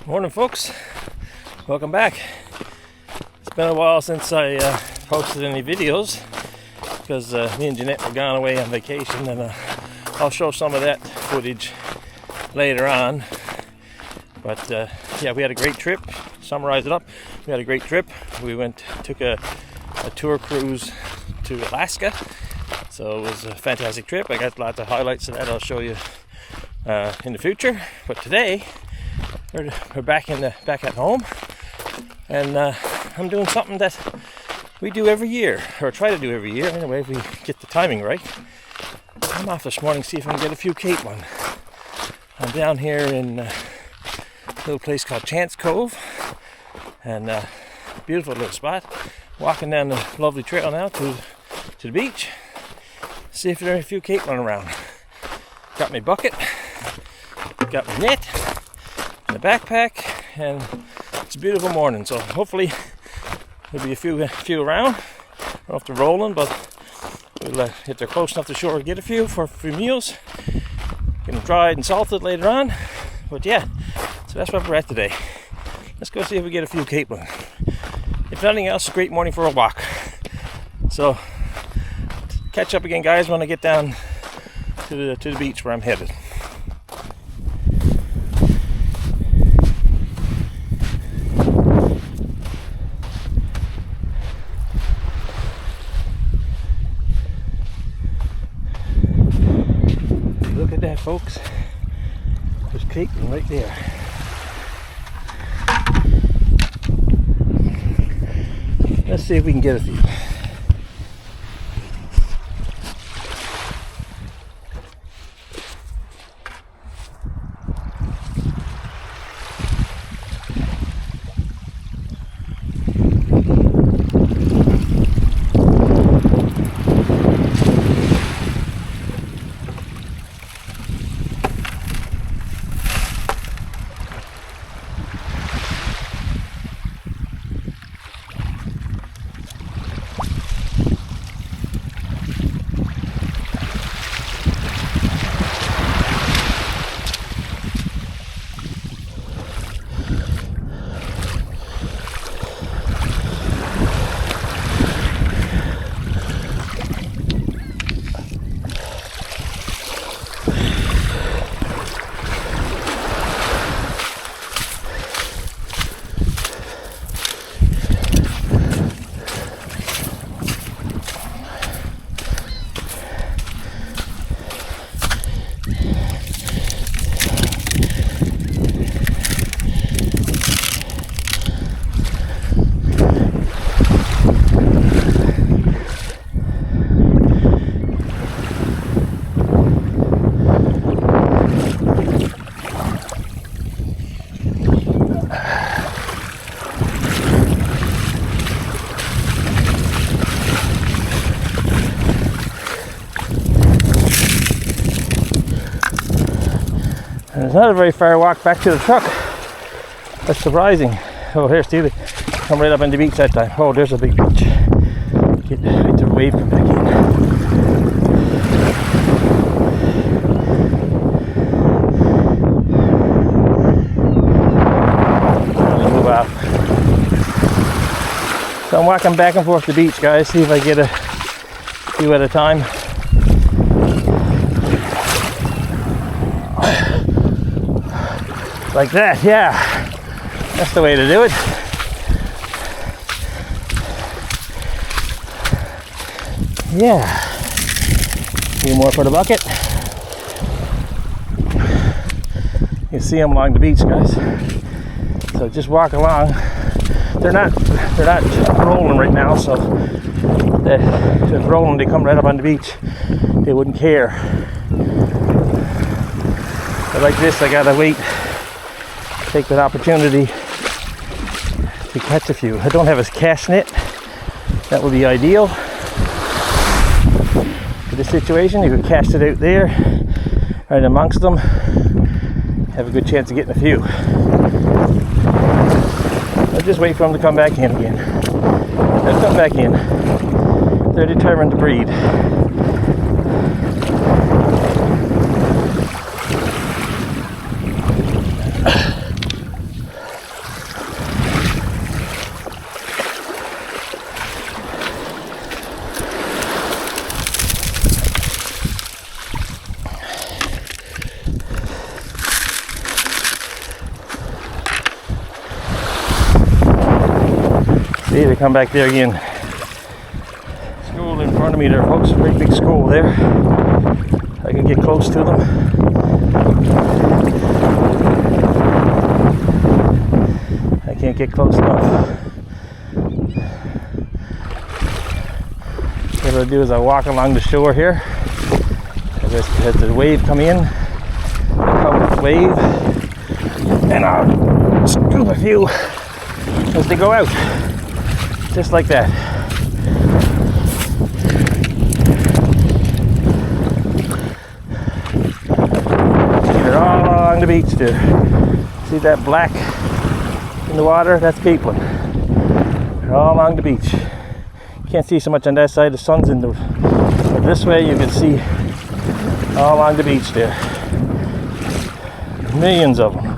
Morning, folks. Welcome back. It's been a while since I posted any videos because me and Jeanette were gone away on vacation, and I'll show some of that footage later on. But yeah, we had a great trip. Summarize it up. We had a great trip. We took a tour cruise to Alaska. So it was a fantastic trip. I got lots of highlights of that I'll show you in the future. But today we're back at home, and I'm doing something that we do every year, or try to do every year anyway, if we get the timing right. I'm off this morning to see if I can get a few Capelin. I'm down here in a little place called Chance Cove, and beautiful little spot. Walking down the lovely trail now to the beach. See if there are a few Capelin around. Got my bucket, got my net, and a backpack, and it's a beautiful morning. So hopefully there'll be a few around. I don't know if they're rolling, but we'll if they're close enough to shore, get a few for meals. Get them dried and salted later on. But yeah, so that's where we're at today. Let's go see if we get a few Capelin. If nothing else, a great morning for a walk. So catch up again, guys, when I get down to the beach where I'm headed. Look at that, folks. There's Capelin right there. Let's see if we can get a few. And it's not a very far walk back to the truck. That's surprising. Oh, here's Steely. Come right up on the beach that time. Oh, there's a big beach. Get the wave come back in. Move out. So I'm walking back and forth the beach, guys. See if I get a few at a time. Like that, yeah. That's the way to do it. Yeah. A few more for the bucket. You see them along the beach, guys. So just walk along. They're not rolling right now, so if it's rolling, they come right up on the beach. They wouldn't care. But like this, I gotta wait. Take that opportunity to catch a few. I don't have a cast net. That would be ideal for this situation. You could cast it out there, right amongst them. Have a good chance of getting a few. I'll just wait for them to come back in again. They'll come back in. They're determined to breed. See, they come back there again. School in front of me there, folks. A great big school there. I can get close to them. I can't get close enough. What I do is I walk along the shore here. As the wave come in, I come with the wave, and I'll scoop a few as they go out, just like that. See, they're all along the beach there. See that black in the water? That's Capelin. They're all along the beach. Can't see so much on that side, the sun's in the, but this way you can see all along the beach there. Millions of them.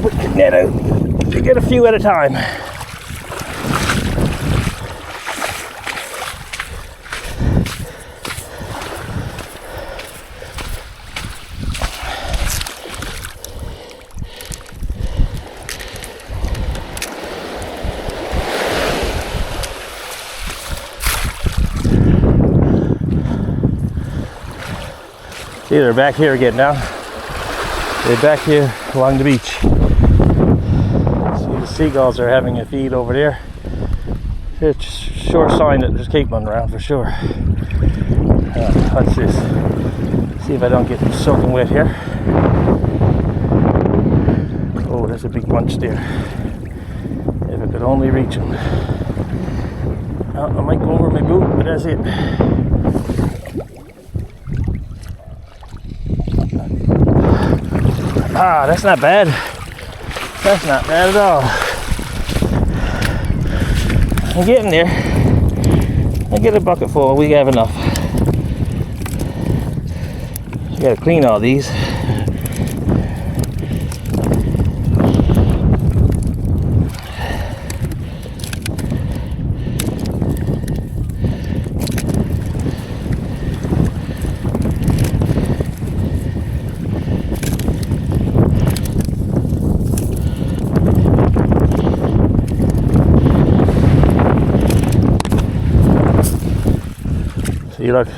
Put the net out. You get a few at a time. See, they're back here again now. They're back here along the beach. See, the seagulls are having a feed over there. It's a sure sign that there's Capelin around for sure. What's this? See if I don't get soaking wet here. Oh, there's a big bunch there. If I could only reach them. I might go over my boot, but that's it. Ah, that's not bad. That's not bad at all. I'm getting there. I'll get a bucket full. We have enough. You gotta clean all these. See, look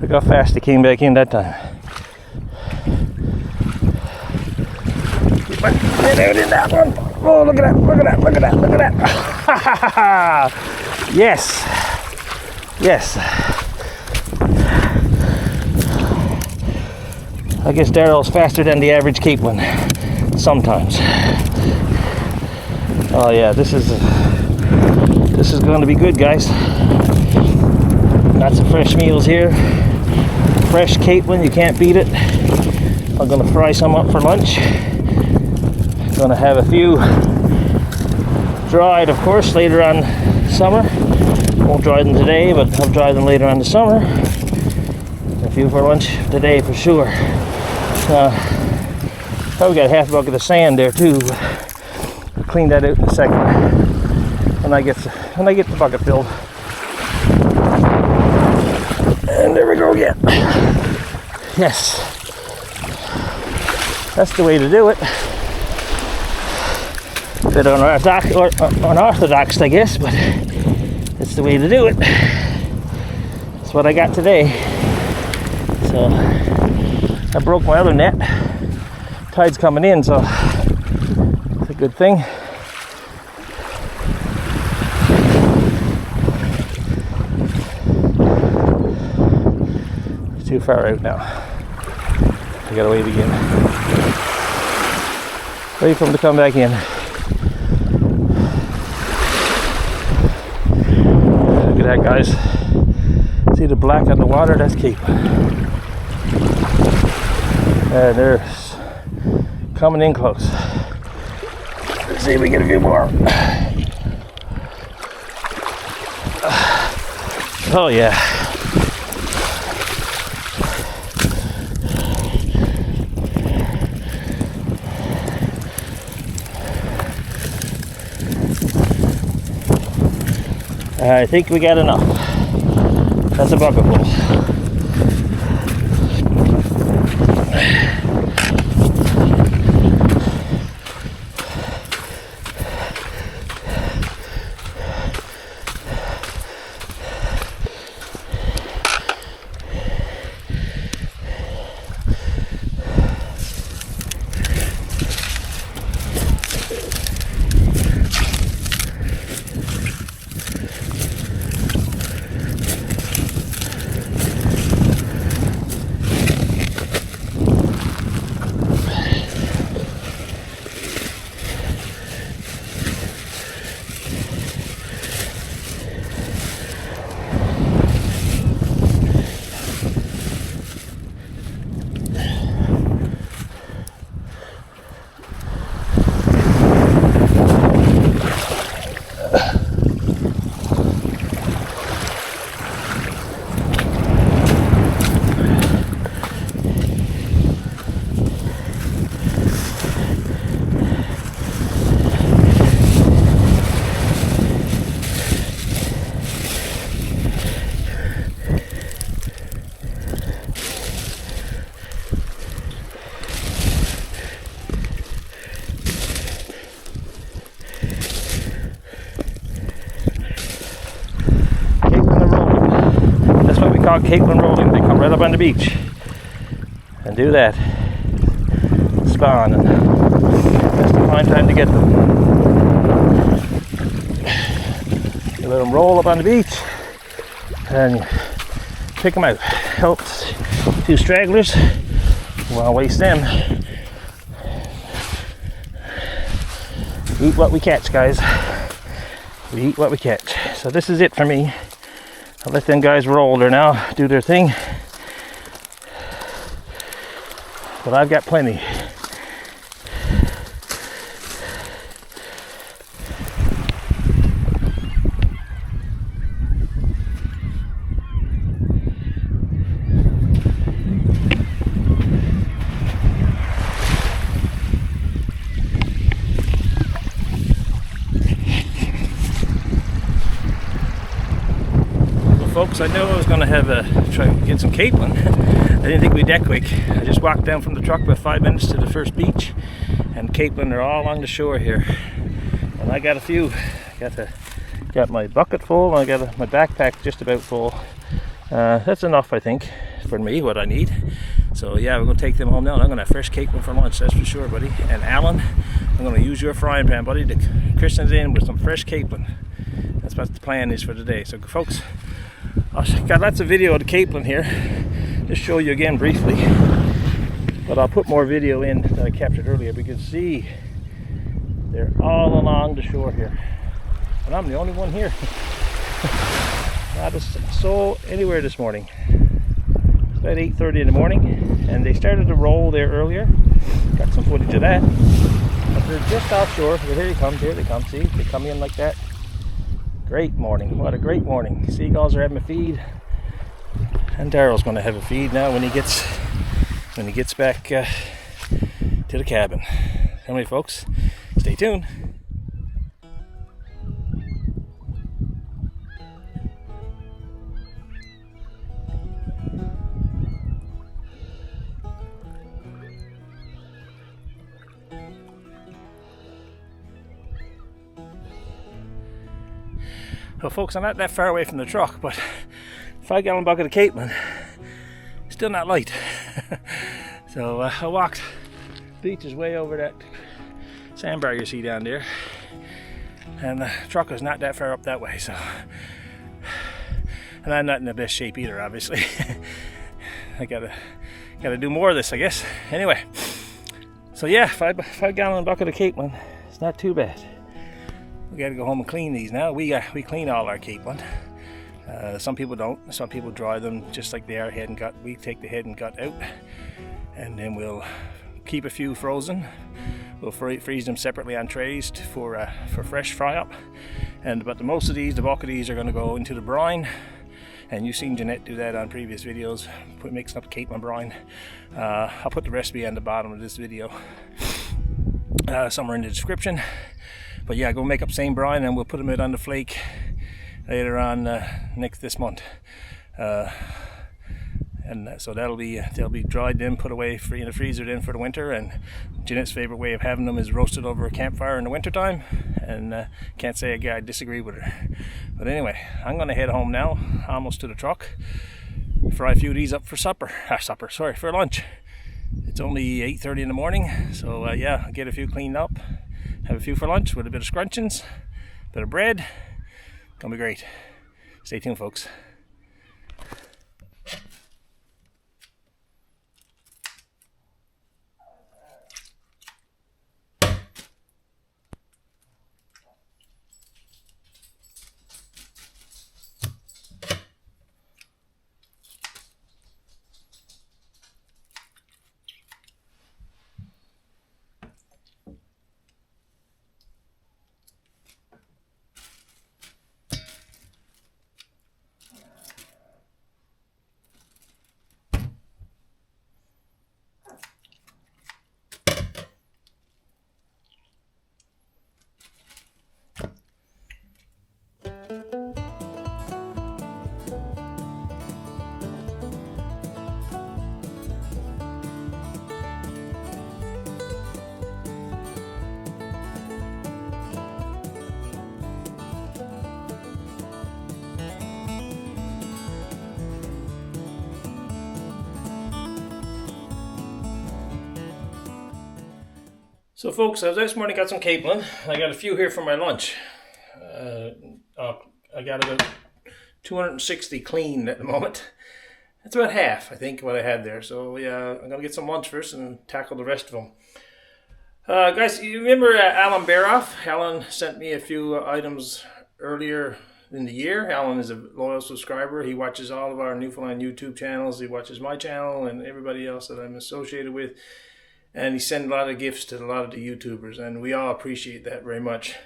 how fast they came back in that time. Get my head out in that one. Oh, look at that, look at that, look at that, look at that. Yes, yes. I guess Darrell's faster than the average Capelin sometimes. Oh yeah, this is going to be good, guys. Lots of fresh meals here. Fresh Capelin, you can't beat it. I'm going to fry some up for lunch. I'm going to have a few dried, of course, later on summer. Won't dry them today, but I'll dry them later on the summer. A few for lunch today for sure. Probably got half a bucket of sand there too. I'll clean that out in a second when I get the bucket filled. And there we go again. Yes. That's the way to do it. A bit unorthodox, I guess, but it's the way to do it. That's what I got today. So I broke my other net. Tide's coming in, so it's a good thing. Too far out now. I gotta wait again. Wait for them to come back in. Look at that, guys. See the black on the water? That's Capelin. And they're coming in close. Let's see if we get a few more. Oh yeah. I think we got enough. That's a bucket full. Capelin rolling. They come right up on the beach and do that, spawn, and that's the prime time to get them. You let them roll up on the beach and you pick them out. Helps a few stragglers. Won't waste them. We eat what we catch, guys. We eat what we catch. So this is it for me. I'll let them guys roll there now, do their thing. But I've got plenty. Folks, I knew I was going to have try to get some capelin. I didn't think we'd be that quick. I just walked down from the truck about 5 minutes to the first beach, and capelin are all along the shore here. And I got a few. Got my bucket full, and I got my backpack just about full. That's enough, I think, for me, what I need. So yeah, we're going to take them home now. And I'm going to have fresh capelin for lunch, that's for sure, buddy. And Alan, I'm going to use your frying pan, buddy, to christen it in with some fresh capelin. That's what the plan is for today. So folks, I've got lots of video of the capelin here. Just show you again briefly, but I'll put more video in that I captured earlier. But you can see they're all along the shore here, and I'm the only one here. Not a soul anywhere this morning. It's about 8:30 in the morning, and they started to roll there earlier. Got some footage of that. But they're just offshore. Here they come. Here they come. See, they come in like that. Great morning. What a great morning. Seagulls are having a feed, and Darrell's going to have a feed now when he gets back to the cabin. Anyway, folks, stay tuned. Well, folks, I'm not that far away from the truck, but 5-gallon bucket of capelin, still not light. So I walked. Beach is way over that sandbar you see down there, and the truck is not that far up that way. So, and I'm not in the best shape either, obviously. I gotta do more of this, I guess. Anyway, so yeah, 5-gallon bucket of capelin. It's not too bad. We got to go home and clean these now. We clean all our capelin. Some people don't. Some people dry them just like they are head and gut. We take the head and gut out, and then we'll keep a few frozen. We'll freeze them separately on trays for fresh fry up. But most of these, the bulk of these, are going to go into the brine. And you've seen Jeanette do that on previous videos, mixing up capelin brine. I'll put the recipe on the bottom of this video, somewhere in the description. But yeah, go make up same brine, and we'll put them out on the flake later on this month. and so they'll be dried then, put away in the freezer then for the winter. And Jeanette's favorite way of having them is roasted over a campfire in the winter time, and can't say I disagree with her. But anyway, I'm gonna head home now, almost to the truck, fry a few of these up for for lunch. It's only 8:30 in the morning, so yeah, I'll get a few cleaned up, have a few for lunch with a bit of scrunchions, a bit of bread. Gonna be great. Stay tuned, folks. So folks, I was this morning, got some Capelin. I got a few here for my lunch. I got about 260 clean at the moment. That's about half, I think, what I had there. So yeah, I'm gonna get some lunch first and tackle the rest of them. Guys, you remember Alan Baroff? Alan sent me a few items earlier in the year. Alan is a loyal subscriber. He watches all of our Newfoundland YouTube channels. He watches my channel and everybody else that I'm associated with. And he sent a lot of gifts to a lot of the YouTubers, and we all appreciate that very much.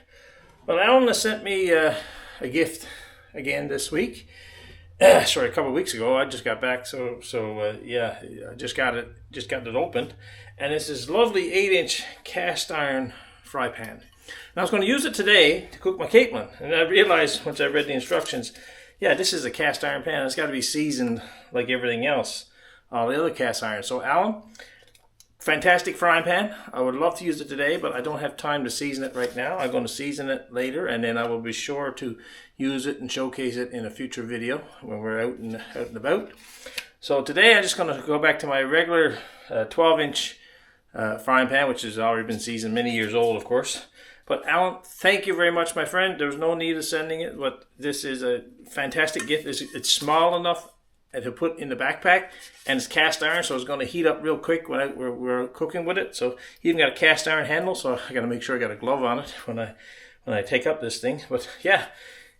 Well, Alan has sent me a gift again this week. Sorry, a couple of weeks ago. I just got back, so yeah, I just got it opened, and it's this lovely 8-inch cast iron fry pan. And I was going to use it today to cook my Capelin, and I realized once I read the instructions, yeah, this is a cast iron pan. It's got to be seasoned like everything else, all the other cast iron. So Alan, fantastic frying pan. I would love to use it today, but I don't have time to season it right now. I'm going to season it later, and then I will be sure to use it and showcase it in a future video when we're out and about. So today I'm just going to go back to my regular 12-inch frying pan, which has already been seasoned, many years old, of course. But Alan, thank you very much, my friend. There's no need of sending it, but this is a fantastic gift. It's small enough to put in the backpack, and it's cast iron, so it's going to heat up real quick when we're cooking with it. So even got a cast iron handle, so I got to make sure I got a glove on it when I take up this thing. But yeah,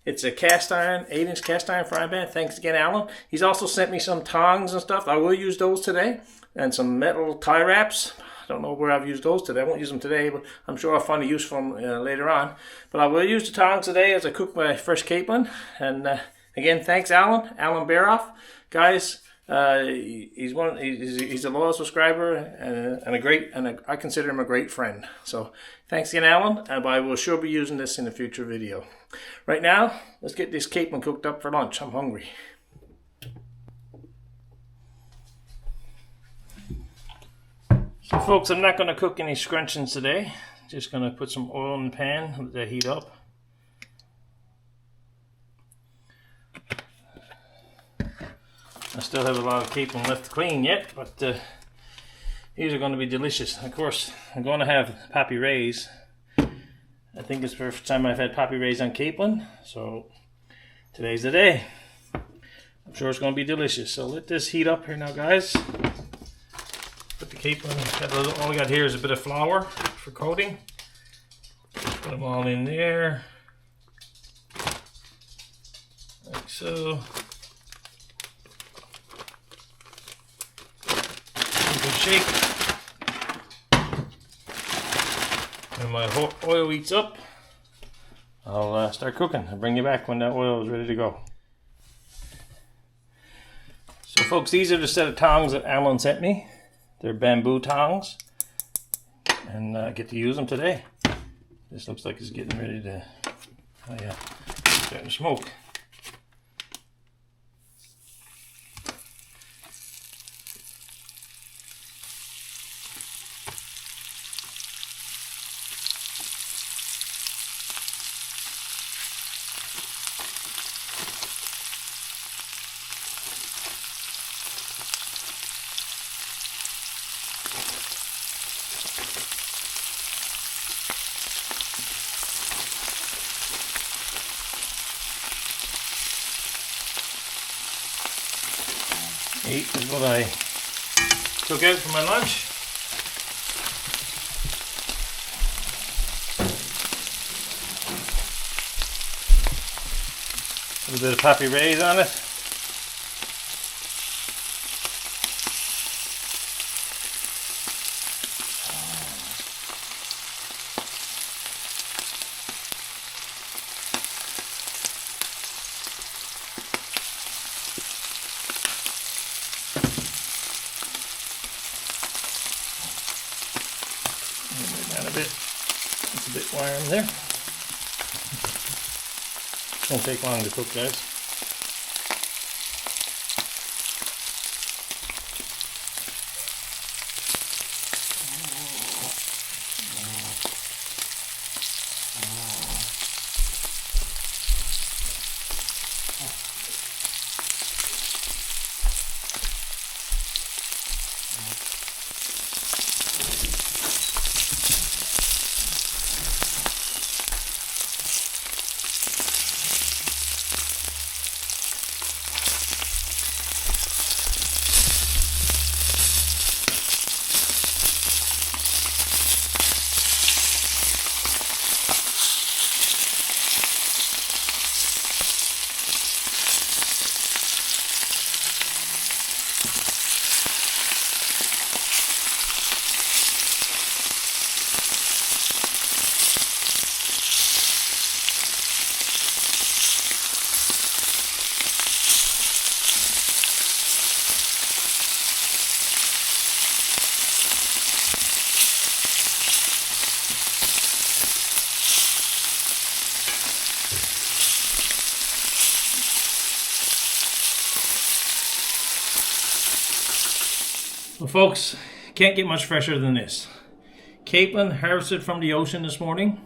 it's a cast iron, 8-inch cast iron frying pan. Thanks again, Alan. He's also sent me some tongs and stuff. I will use those today, and some metal tie wraps. I don't know where I've used those today. I won't use them today, but I'm sure I'll find a use for them later on. But I will use the tongs today as I cook my first Capelin. And again, thanks, Alan Baroff. Guys, he's a loyal subscriber and I consider him a great friend. So thanks again, Alan, and I will sure be using this in a future video. Right now, let's get this Capelin cooked up for lunch. I'm hungry. So folks, I'm not going to cook any scrunchions today. Just going to put some oil in the pan, let that heat up. I still have a lot of Capelin left to clean yet, but these are going to be delicious. Of course, I'm going to have Pappy Ray's. I think it's the first time I've had Pappy Ray's on Capelin, so today's the day. I'm sure it's going to be delicious. So let this heat up here now, guys. Put the Capelin, all I got here is a bit of flour for coating. Put them all in there, like so. Shake. When my oil heats up, I'll start cooking. I'll bring you back when that oil is ready to go. So folks, these are the set of tongs that Alan sent me. They're bamboo tongs, and I get to use them today. This looks like it's getting ready to, oh yeah, starting to smoke. meat is what I took out for my lunch. A little bit of Pappy Ray's on it. Down a bit. It's a bit warm there. Won't take long to cook, guys. Well, folks, can't get much fresher than this. Capelin harvested from the ocean this morning.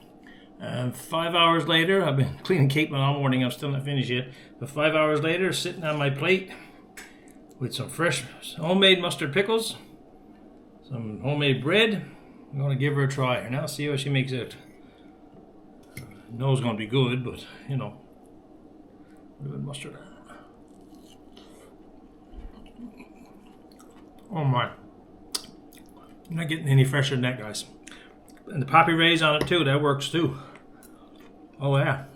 5 hours later, I've been cleaning capelin all morning. I'm still not finished yet. But 5 hours later, sitting on my plate with some fresh homemade mustard pickles, some homemade bread. I'm going to give her a try and I'll see how she makes it. I know it's going to be good, but you know, a little bit of mustard. Oh my, I'm not getting any fresher than that, guys. And the Pappy Ray's on it too, that works too. Oh yeah.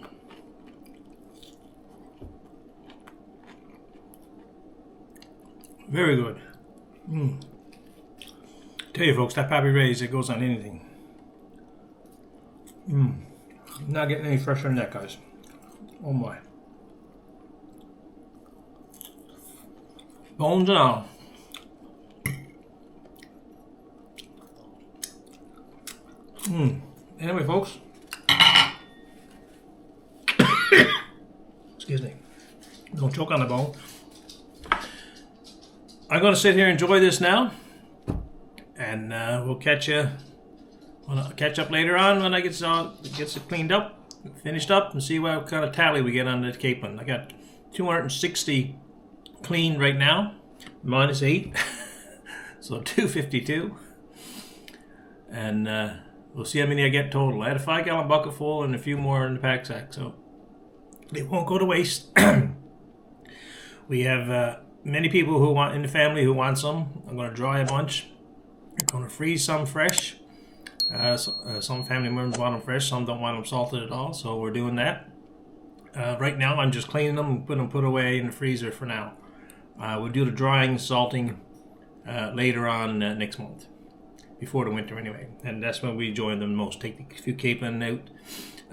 Very good. Tell you folks, that Pappy Ray's, it goes on anything. Not getting any fresher than that, guys. Oh my. Bones and all. Anyway, folks. Excuse me. Don't choke on the bone. I'm going to sit here and enjoy this now. And we'll catch you. I'll catch up later on when I get it cleaned up, finished up, and see what kind of tally we get on the capelin. I got 260 clean right now, minus 8, so 252. And we'll see how many I get total. I had a 5-gallon bucket full and a few more in the pack sack, so they won't go to waste. We have many people who want in the family who want some. I'm going to dry a bunch. I'm going to freeze some fresh. Some family members want them fresh, some don't want them salted at all, so we're doing that. Right now I'm just cleaning them and putting them put away in the freezer for now. We'll do the drying, salting later on next month, before the winter anyway, and that's when we enjoy them most. Take a few capelin out,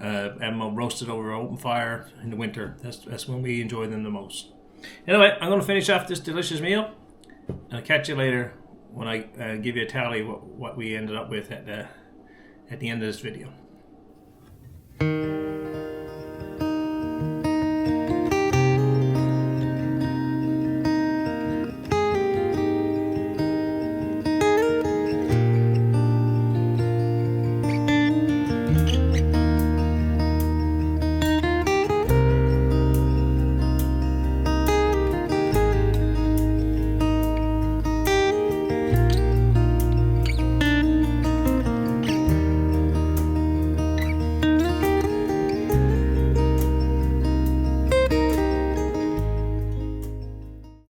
have them roasted over an open fire in the winter. That's when we enjoy them the most. Anyway, I'm going to finish off this delicious meal, and I'll catch you later when I give you a tally what we ended up with at the end of this video.